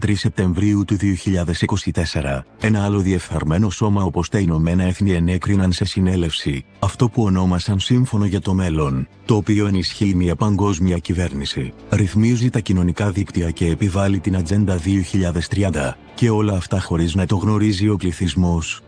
23 Σεπτεμβρίου του 2024, ένα άλλο διεφθαρμένο σώμα όπως τα Ηνωμένα Έθνη ενέκριναν σε συνέλευση αυτό που ονόμασαν Σύμφωνο για το Μέλλον, το οποίο ενισχύει μια παγκόσμια κυβέρνηση, ρυθμίζει τα κοινωνικά δίκτυα και επιβάλλει την Ατζέντα 2030, και όλα αυτά χωρίς να το γνωρίζει ο πληθυσμός.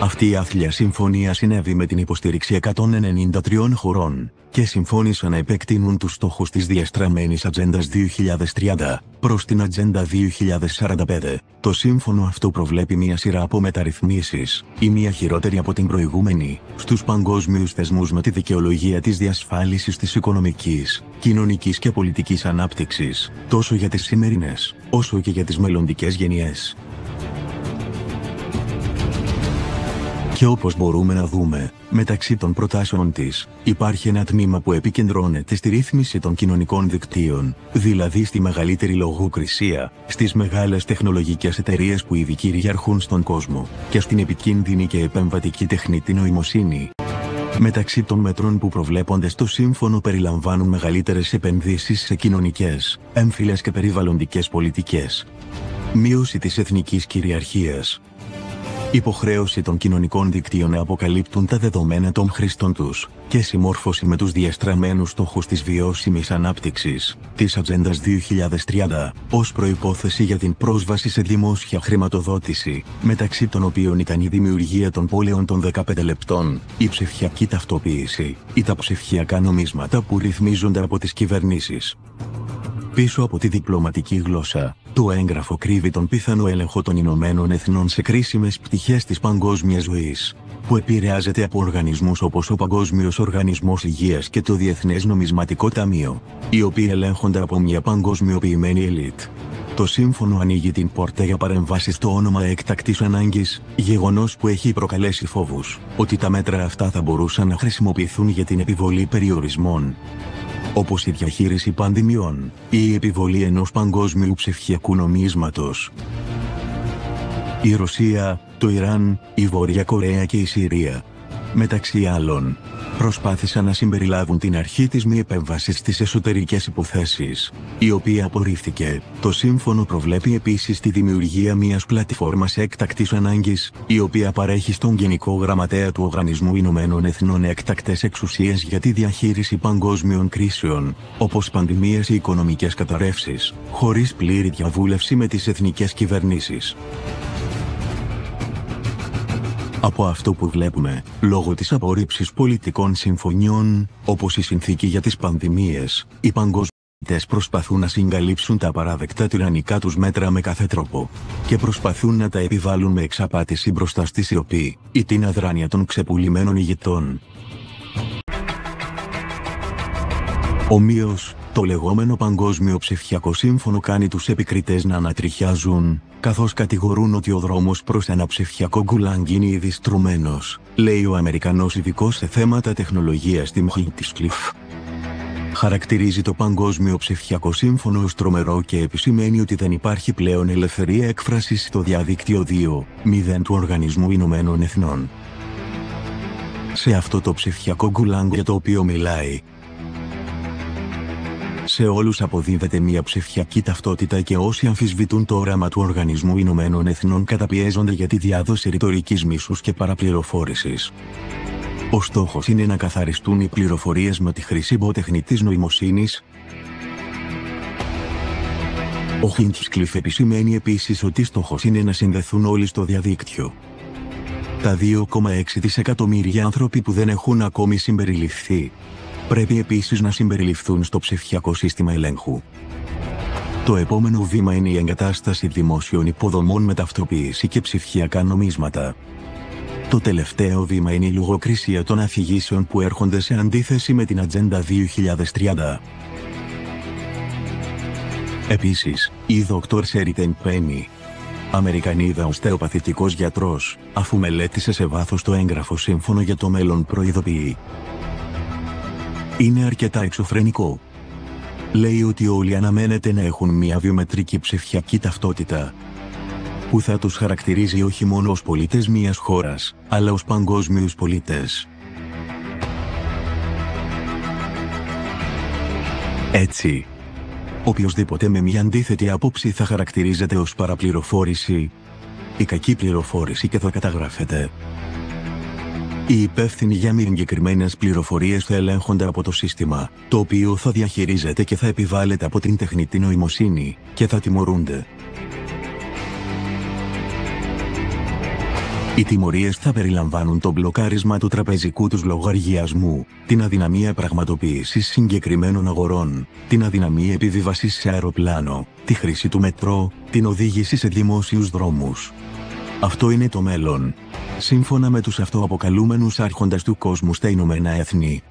Αυτή η άθλια συμφωνία συνέβη με την υποστήριξη 193 χωρών και συμφώνησαν να επεκτείνουν τους στόχους της διαστραμμένης Ατζέντας 2030 προς την Ατζέντα 2045. Το σύμφωνο αυτό προβλέπει μια σειρά από μεταρρυθμίσεις, η μία χειρότερη από την προηγούμενη, στους παγκόσμιους θεσμούς με τη δικαιολογία της διασφάλισης της οικονομικής, κοινωνικής και πολιτικής ανάπτυξης, τόσο για τις σημερινές, όσο και για τις μελλοντικές γενιές. Και όπως μπορούμε να δούμε, μεταξύ των προτάσεων της, υπάρχει ένα τμήμα που επικεντρώνεται στη ρύθμιση των κοινωνικών δικτύων, δηλαδή στη μεγαλύτερη λογοκρισία, στις μεγάλες τεχνολογικές εταιρείες που ήδη κυριαρχούν στον κόσμο, και στην επικίνδυνη και επεμβατική τεχνητή νοημοσύνη. Μεταξύ των μέτρων που προβλέπονται στο σύμφωνο περιλαμβάνουν μεγαλύτερες επενδύσεις σε κοινωνικές, έμφυλες και περιβαλλοντικές πολιτικές, μείωση της εθνικής κυριαρχίας, υποχρέωση των κοινωνικών δικτύων να αποκαλύπτουν τα δεδομένα των χρηστών τους και συμμόρφωση με τους διαστραμμένους στόχους της βιώσιμης ανάπτυξης, της Ατζέντας 2030, ως προϋπόθεση για την πρόσβαση σε δημόσια χρηματοδότηση, μεταξύ των οποίων ήταν η δημιουργία των πόλεων των 15 λεπτών, η ψηφιακή ταυτοποίηση ή τα ψηφιακά νομίσματα που ρυθμίζονται από τις κυβερνήσεις. Πίσω από τη διπλωματική γλώσσα, το έγγραφο κρύβει τον πιθανό έλεγχο των Ηνωμένων Εθνών σε κρίσιμες πτυχές της παγκόσμιας ζωής, που επηρεάζεται από οργανισμούς όπως ο Παγκόσμιος Οργανισμός Υγείας και το Διεθνές Νομισματικό Ταμείο, οι οποίοι ελέγχονται από μια παγκοσμιοποιημένη ελίτ. Το σύμφωνο ανοίγει την πόρτα για παρεμβάσεις στο όνομα έκτακτης ανάγκης, γεγονός που έχει προκαλέσει φόβους ότι τα μέτρα αυτά θα μπορούσαν να χρησιμοποιηθούν για την επιβολή περιορισμών, όπως η διαχείριση πανδημιών ή η επιβολή ενός παγκόσμιου ψηφιακού νομίσματος. Η Ρωσία, το Ιράν, η Βόρεια Κορέα και η Συρία, μεταξύ άλλων, προσπάθησαν να συμπεριλάβουν την αρχή της μη επέμβασης στις εσωτερικές υποθέσεις, η οποία απορρίφθηκε. Το σύμφωνο προβλέπει επίσης τη δημιουργία μιας πλατφόρμας έκτακτης ανάγκης, η οποία παρέχει στον Γενικό Γραμματέα του Οργανισμού Ηνωμένων Εθνών έκτακτες εξουσίες για τη διαχείριση παγκόσμιων κρίσεων, όπως πανδημίες ή οικονομικές καταρρεύσεις, χωρίς πλήρη διαβούλευση με τις εθνικές κυβερνήσεις. Από αυτό που βλέπουμε, λόγω της απορρίψης πολιτικών συμφωνιών, όπως η συνθήκη για τις πανδημίες, οι παγκοσμιωτές προσπαθούν να συγκαλύψουν τα απαράδεκτα τυραννικά τους μέτρα με κάθε τρόπο και προσπαθούν να τα επιβάλλουν με εξαπάτηση μπροστά στη σιωπή ή την αδράνεια των ξεπουλημένων ηγετών. Ομοίως, το λεγόμενο Παγκόσμιο Ψηφιακό Σύμφωνο κάνει τους επικριτές να ανατριχιάζουν, καθώς κατηγορούν ότι ο δρόμος προς ένα ψηφιακό γκουλάνγκ είναι ήδη στρωμένος, λέει ο Αμερικανός ειδικός σε θέματα τεχνολογίας Tim Hinchcliffe. Χαρακτηρίζει το Παγκόσμιο Ψηφιακό Σύμφωνο ως τρομερό και επισημαίνει ότι δεν υπάρχει πλέον ελευθερία έκφρασης στο διαδίκτυο 2.0 του Οργανισμού Ηνωμένων Εθνών. Σε αυτό το ψηφιακό γκουλάνγκ για το οποίο μιλάει, σε όλους αποδίδεται μια ψηφιακή ταυτότητα και όσοι αμφισβητούν το όραμα του Οργανισμού Ηνωμένων Εθνών καταπιέζονται για τη διάδοση ρητορικής μίσους και παραπληροφόρησης. Ο στόχος είναι να καθαριστούν οι πληροφορίες με τη χρήση τεχνητής νοημοσύνης. Ο Hinchcliffe επισημαίνει επίσης ότι στόχος είναι να συνδεθούν όλοι στο διαδίκτυο. Τα 2,6 δισεκατομμύρια άνθρωποι που δεν έχουν ακόμη συμπεριληφθεί πρέπει επίσης να συμπεριληφθούν στο ψηφιακό σύστημα ελέγχου. Το επόμενο βήμα είναι η εγκατάσταση δημόσιων υποδομών με ταυτοποίηση και ψηφιακά νομίσματα. Το τελευταίο βήμα είναι η λογοκρισία των αφηγήσεων που έρχονται σε αντίθεση με την Ατζέντα 2030. Επίσης, η Δόκτωρ Σέριτεν Πένι, Αμερικανίδα οστεοπαθητικός γιατρός, αφού μελέτησε σε βάθος το έγγραφο Σύμφωνο για το Μέλλον, προειδοποιεί: είναι αρκετά εξωφρενικό. Λέει ότι όλοι αναμένεται να έχουν μια βιομετρική ψηφιακή ταυτότητα που θα τους χαρακτηρίζει όχι μόνο ως πολίτες μιας χώρας, αλλά ως παγκόσμιους πολίτες. Έτσι, Οποιοσδήποτε με μια αντίθετη άποψη θα χαρακτηρίζεται ως παραπληροφόρηση ή κακή πληροφόρηση και θα καταγράφεται. Οι υπεύθυνοι για μη εγκεκριμένες πληροφορίες θα ελέγχονται από το σύστημα, το οποίο θα διαχειρίζεται και θα επιβάλλεται από την τεχνητή νοημοσύνη και θα τιμωρούνται. Οι τιμωρίες θα περιλαμβάνουν το μπλοκάρισμα του τραπεζικού τους λογαριασμού, την αδυναμία πραγματοποίησης συγκεκριμένων αγορών, την αδυναμία επιβίβασης σε αεροπλάνο, τη χρήση του μετρό, την οδήγηση σε δημόσιους δρόμους. Αυτό είναι το μέλλον, σύμφωνα με τους αυτοαποκαλούμενους άρχοντας του κόσμου στα Ηνωμένα Έθνη.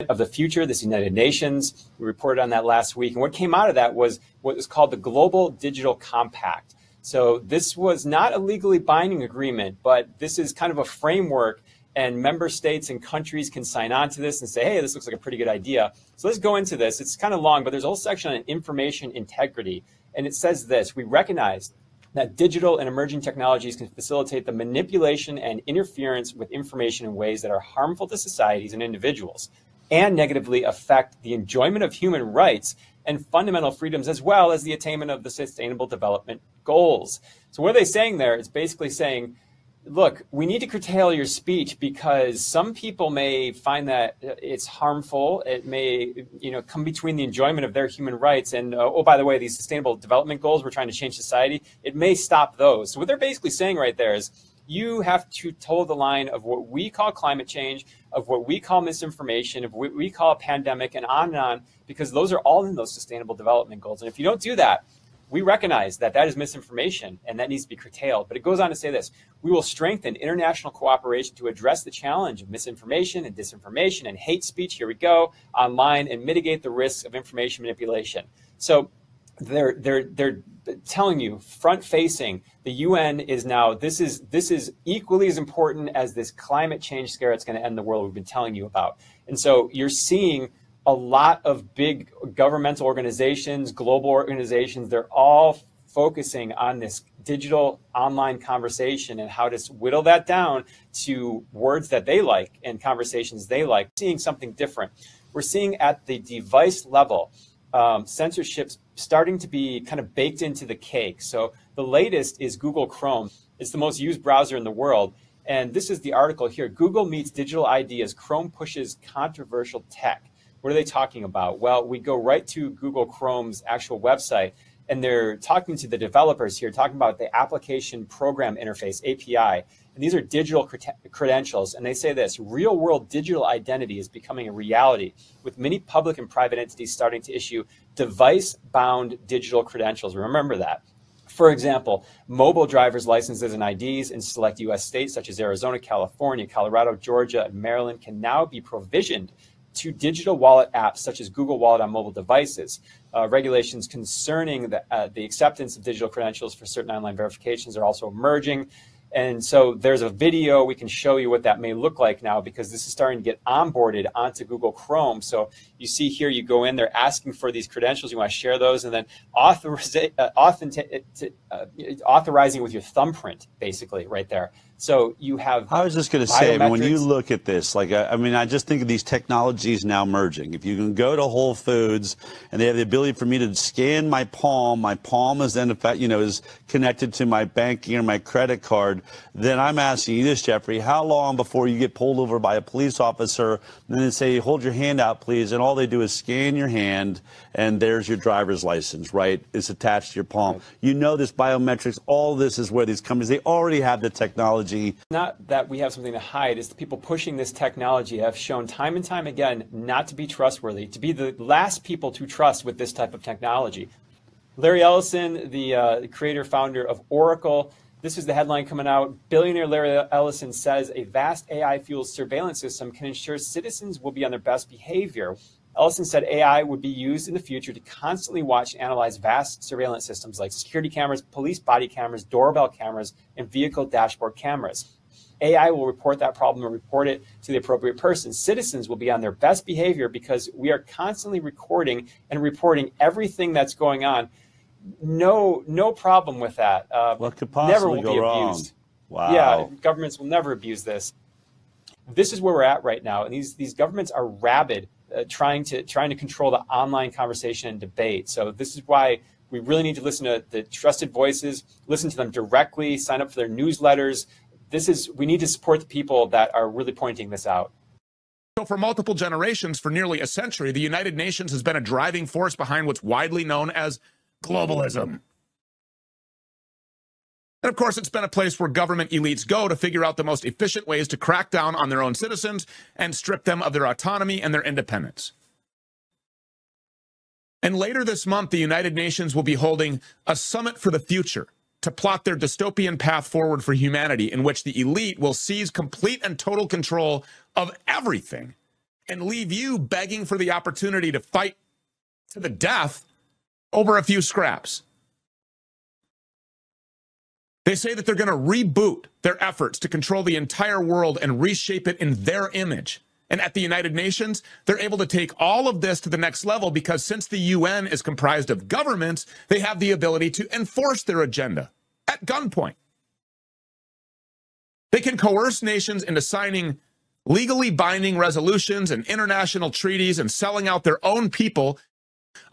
Of the future, this United Nations, we reported on that last week, and what came out of that was what is called the Global Digital Compact. So this was not a legally binding agreement, but this is kind of a framework, and member states and countries can sign on to this and say, hey, this looks like a pretty good idea. So let's go into this. It's kind of long, but there's a whole section on information integrity, and it says this: we recognize that digital and emerging technologies can facilitate the manipulation and interference with information in ways that are harmful to societies and individuals, and negatively affect the enjoyment of human rights and fundamental freedoms, as well as the attainment of the Sustainable Development Goals. So what are they saying there? It's basically saying, look, we need to curtail your speech because some people may find that it's harmful. It may, come between the enjoyment of their human rights and, oh, by the way, these Sustainable Development Goals, we're trying to change society. It may stop those. So what they're basically saying right there is, you have to toe the line of what we call climate change, of what we call misinformation, of what we call a pandemic, and on, because those are all in those Sustainable Development Goals. And if you don't do that, we recognize that that is misinformation and that needs to be curtailed. But it goes on to say this: we will strengthen international cooperation to address the challenge of misinformation and disinformation and hate speech, here we go, online, and mitigate the risks of information manipulation. So they're telling you, front-facing, the UN is now, this is equally as important as this climate change scare that's going to end the world we've been telling you about. And so you're seeing a lot of big governmental organizations, global organizations, they're all focusing on this digital online conversation and how to whittle that down to words that they like and conversations they like. Seeing something different. We're seeing at the device level, censorship starting to be kind of baked into the cake. So the latest is Google Chrome. It's the most used browser in the world. And this is the article here: Google meets digital ideas, Chrome pushes controversial tech. What are they talking about? Well, we go right to Google Chrome's actual website, and they're talking to the developers here, talking about the application program interface, API. And these are digital credentials. And they say this: real world digital identity is becoming a reality, with many public and private entities starting to issue device bound digital credentials. Remember that. For example, mobile driver's licenses and IDs in select U.S. states such as Arizona, California, Colorado, Georgia, and Maryland can now be provisioned to digital wallet apps such as Google Wallet on mobile devices. Regulations concerning the acceptance of digital credentials for certain online verifications are also emerging. And so there's a video we can show you what that may look like now, because this is starting to get onboarded onto Google Chrome. So you see here, you go in, they're asking for these credentials, you want to share those, and then authorizing with your thumbprint, basically, right there. So you have. I was just going to say, when you look at this, I just think of these technologies now merging. If you can go to Whole Foods and they have the ability for me to scan my palm is then, is connected to my banking or my credit card, then I'm asking you this, Jeffrey: how long before you get pulled over by a police officer and then say, hold your hand out, please, and all they do is scan your hand and there's your driver's license, right? It's attached to your palm. Right. This biometrics, all this is where these companies, they already have the technology. Not that we have something to hide, it's the people pushing this technology have shown time and time again not to be trustworthy, to be the last people to trust with this type of technology. Larry Ellison, the creator, founder of Oracle, this is the headline coming out: billionaire Larry Ellison says a vast AI-fueled surveillance system can ensure citizens will be on their best behavior. Ellison said AI would be used in the future to constantly watch and analyze vast surveillance systems like security cameras, police body cameras, doorbell cameras, and vehicle dashboard cameras. AI will report that problem and report it to the appropriate person. Citizens will be on their best behavior because we are constantly recording and reporting everything that's going on. No problem with that. What could possibly never will go be wrong? Abused. Wow. Yeah, governments will never abuse this. This is where we're at right now, and these governments are rabid trying to control the online conversation and debate. So this is why we really need to listen to the trusted voices, listen to them directly, sign up for their newsletters. We need to support the people that are really pointing this out. So for multiple generations, for nearly a century, the United Nations has been a driving force behind what's widely known as globalism. And of course, it's been a place where government elites go to figure out the most efficient ways to crack down on their own citizens and strip them of their autonomy and their independence. And later this month, the United Nations will be holding a summit for the future to plot their dystopian path forward for humanity, in which the elite will seize complete and total control of everything and leave you begging for the opportunity to fight to the death over a few scraps. They say that they're going to reboot their efforts to control the entire world and reshape it in their image. And at the United Nations, they're able to take all of this to the next level because since the UN is comprised of governments, they have the ability to enforce their agenda at gunpoint. They can coerce nations into signing legally binding resolutions and international treaties and selling out their own people.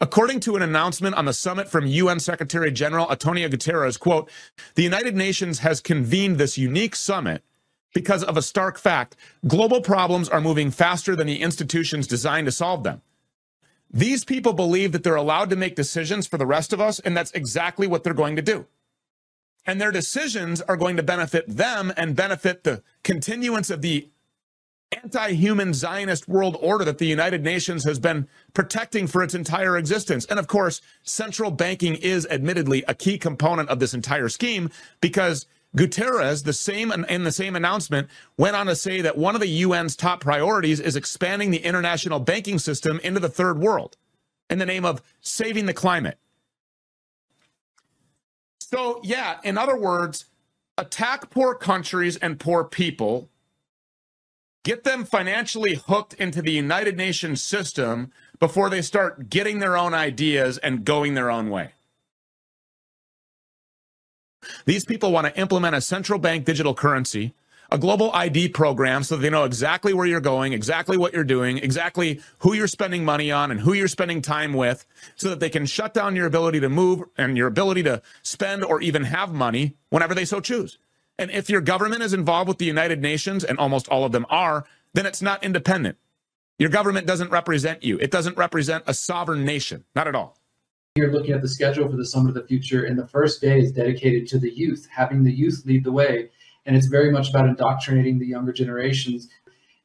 According to an announcement on the summit from UN Secretary General Antonio Guterres, quote, "The United Nations has convened this unique summit because of a stark fact. Global problems are moving faster than the institutions designed to solve them. These people believe that they're allowed to make decisions for the rest of us, and that's exactly what they're going to do. And their decisions are going to benefit them and benefit the continuance of the anti-human Zionist world order that the United Nations has been protecting for its entire existence." And of course, central banking is admittedly a key component of this entire scheme, because Guterres, in the same announcement, went on to say that one of the UN's top priorities is expanding the international banking system into the third world in the name of saving the climate. So, yeah, in other words, attack poor countries and poor people, get them financially hooked into the United Nations system before they start getting their own ideas and going their own way. These people want to implement a central bank digital currency, a global ID program so that they know exactly where you're going, exactly what you're doing, exactly who you're spending money on and who you're spending time with, so that they can shut down your ability to move and your ability to spend or even have money whenever they so choose. And if your government is involved with the United Nations, and almost all of them are, then it's not independent. Your government doesn't represent you. It doesn't represent a sovereign nation, not at all. You're looking at the schedule for the Summit of the Future, and the first day is dedicated to the youth, having the youth lead the way. And it's very much about indoctrinating the younger generations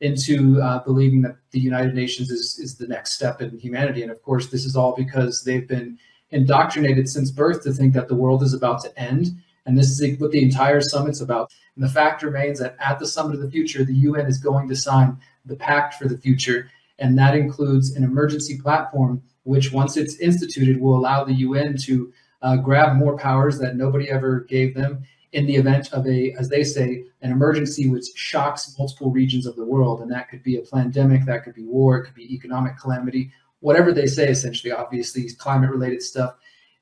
into believing that the United Nations is the next step in humanity. And of course, this is all because they've been indoctrinated since birth to think that the world is about to end. And this is what the entire summit's about. And the fact remains that at the Summit of the Future, the UN is going to sign the Pact for the Future. And that includes an emergency platform, which once it's instituted will allow the UN to grab more powers that nobody ever gave them in the event of as they say, an emergency which shocks multiple regions of the world. And that could be a pandemic, that could be war, it could be economic calamity, whatever they say, essentially, obviously, climate-related stuff.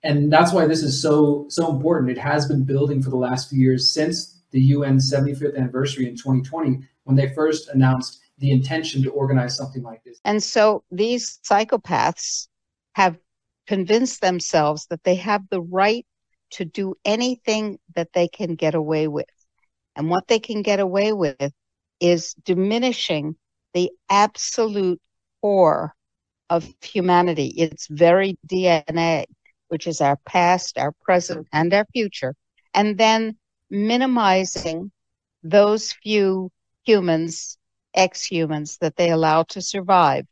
And that's why this is so important. It has been building for the last few years since the UN's 75th anniversary in 2020, when they first announced the intention to organize something like this. And so these psychopaths have convinced themselves that they have the right to do anything that they can get away with. And what they can get away with is diminishing the absolute core of humanity, its very DNA, which is our past, our present, and our future, and then minimizing those few humans, ex-humans, that they allow to survive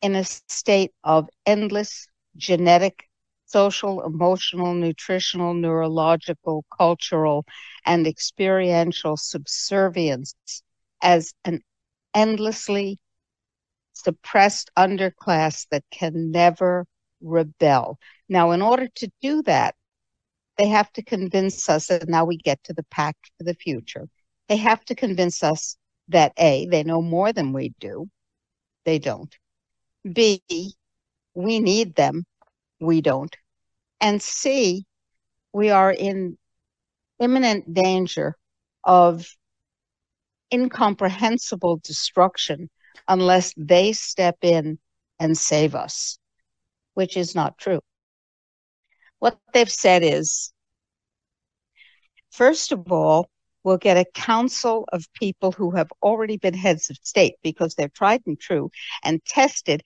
in a state of endless genetic, social, emotional, nutritional, neurological, cultural, and experiential subservience as an endlessly suppressed underclass that can never rebel. Now, in order to do that, they have to convince us, and now we get to the Pact for the Future. They have to convince us that A, they know more than we do. They don't. B, we need them. We don't. And C, we are in imminent danger of incomprehensible destruction unless they step in and save us, which is not true. What they've said is, first of all, we'll get a council of people who have already been heads of state because they're tried and true and tested,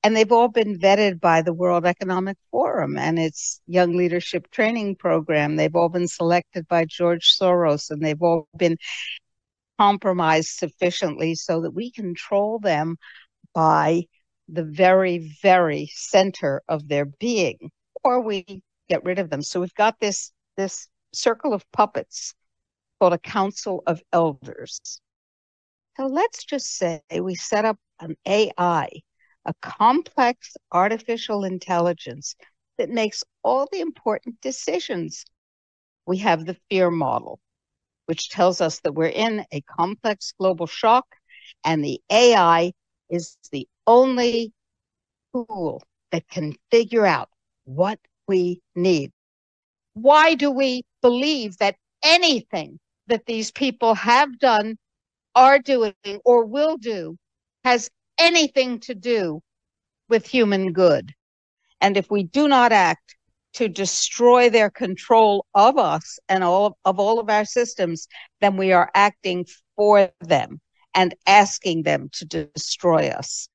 and they've all been vetted by the World Economic Forum and its Young Leadership Training Program. They've all been selected by George Soros, and they've all been compromised sufficiently so that we control them by the very, very center of their being, or we get rid of them. So we've got this circle of puppets called a council of elders. So let's just say we set up an AI, a complex artificial intelligence that makes all the important decisions. We have the fear model, which tells us that we're in a complex global shock, and the AI is the only tool that can figure out what we need. Why do we believe that anything that these people have done, are doing, or will do has anything to do with human good? And if we do not act to destroy their control of us and all of our systems, then we are acting for them and asking them to destroy us.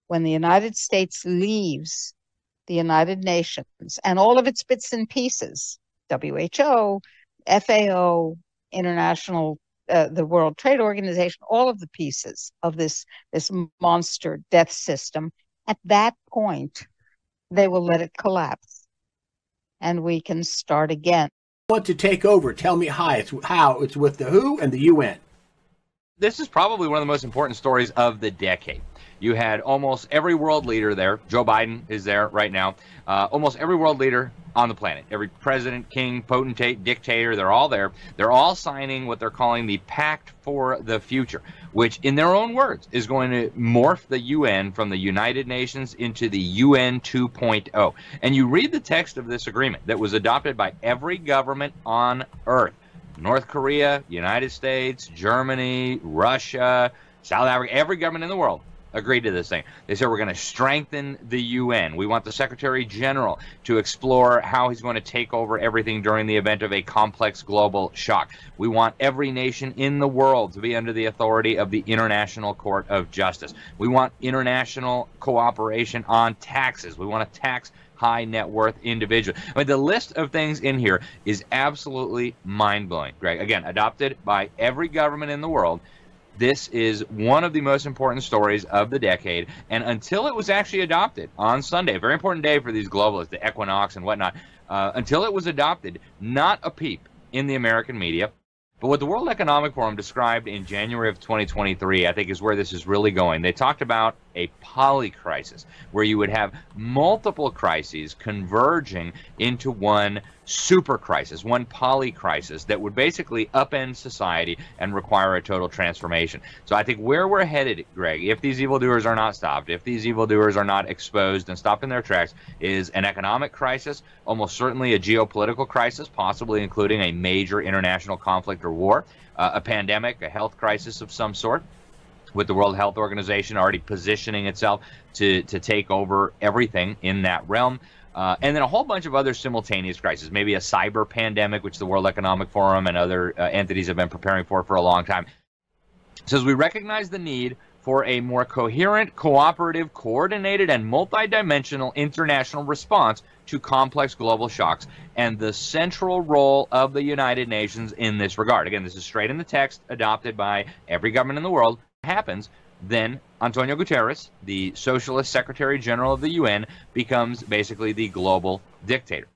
When the United States leaves the United Nations and all of its bits and pieces, WHO, FAO, International, the World Trade Organization, all of the pieces of this monster death system, at that point, they will let it collapse and we can start again. Want to take over? Tell me how. It's with the WHO and the UN. This is probably one of the most important stories of the decade. You had almost every world leader there. Joe Biden is there right now. Almost every world leader on the planet, every president, king, potentate, dictator, they're all there. They're all signing what they're calling the Pact for the Future, which in their own words is going to morph the UN from the United Nations into the UN 2.0. And you read the text of this agreement that was adopted by every government on Earth. North Korea, United States, Germany, Russia, South Africa, every government in the world agreed to this thing. They said we're going to strengthen the UN. We want the Secretary General to explore how he's going to take over everything during the event of a complex global shock. We want every nation in the world to be under the authority of the International Court of Justice. We want international cooperation on taxes. We want to tax high net worth individuals. I mean, the list of things in here is absolutely mind-blowing, Greg. Again, adopted by every government in the world. This is one of the most important stories of the decade, and until it was actually adopted on Sunday, a very important day for these globalists, the equinox and whatnot, until it was adopted, not a peep in the American media. But what the World Economic Forum described in January of 2023, I think, is where this is really going. They talked about a polycrisis, where you would have multiple crises converging into one super crisis, one polycrisis that would basically upend society and require a total transformation. So I think where we're headed, Greg, if these evildoers are not stopped, if these evildoers are not exposed and stopped in their tracks, is an economic crisis, almost certainly a geopolitical crisis, possibly including a major international conflict or war, a pandemic, a health crisis of some sort, with the World Health Organization already positioning itself to take over everything in that realm. And then a whole bunch of other simultaneous crises, maybe a cyber pandemic, which the World Economic Forum and other entities have been preparing for a long time. So as we recognize the need for a more coherent, cooperative, coordinated, and multidimensional international response to complex global shocks, and the central role of the United Nations in this regard. Again, this is straight in the text, adopted by every government in the world. Happens, then Antonio Guterres, the Socialist Secretary General of the UN, becomes basically the global dictator.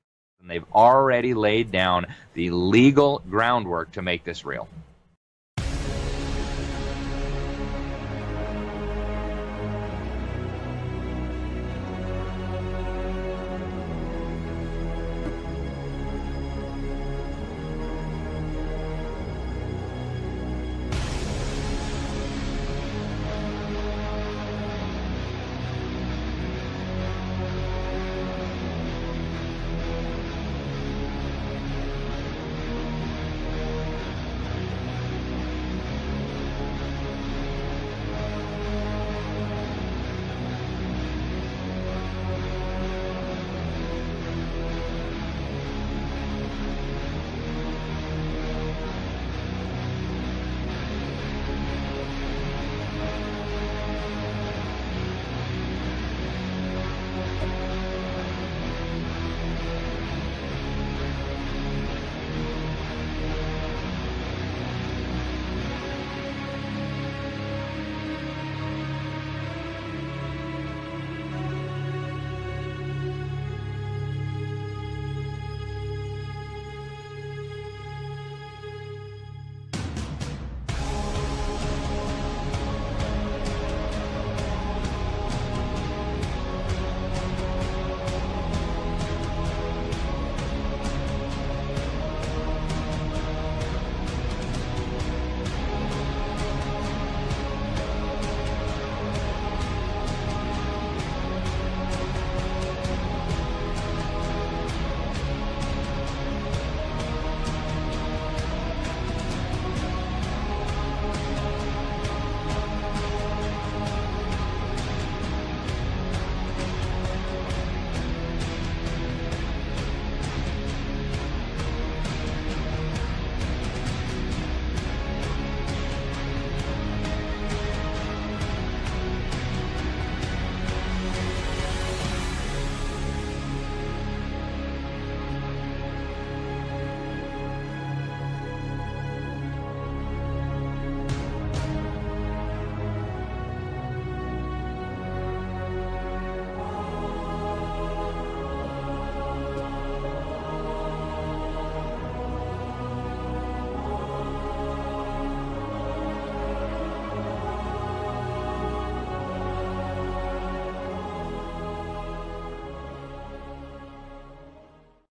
And they've already laid down the legal groundwork to make this real.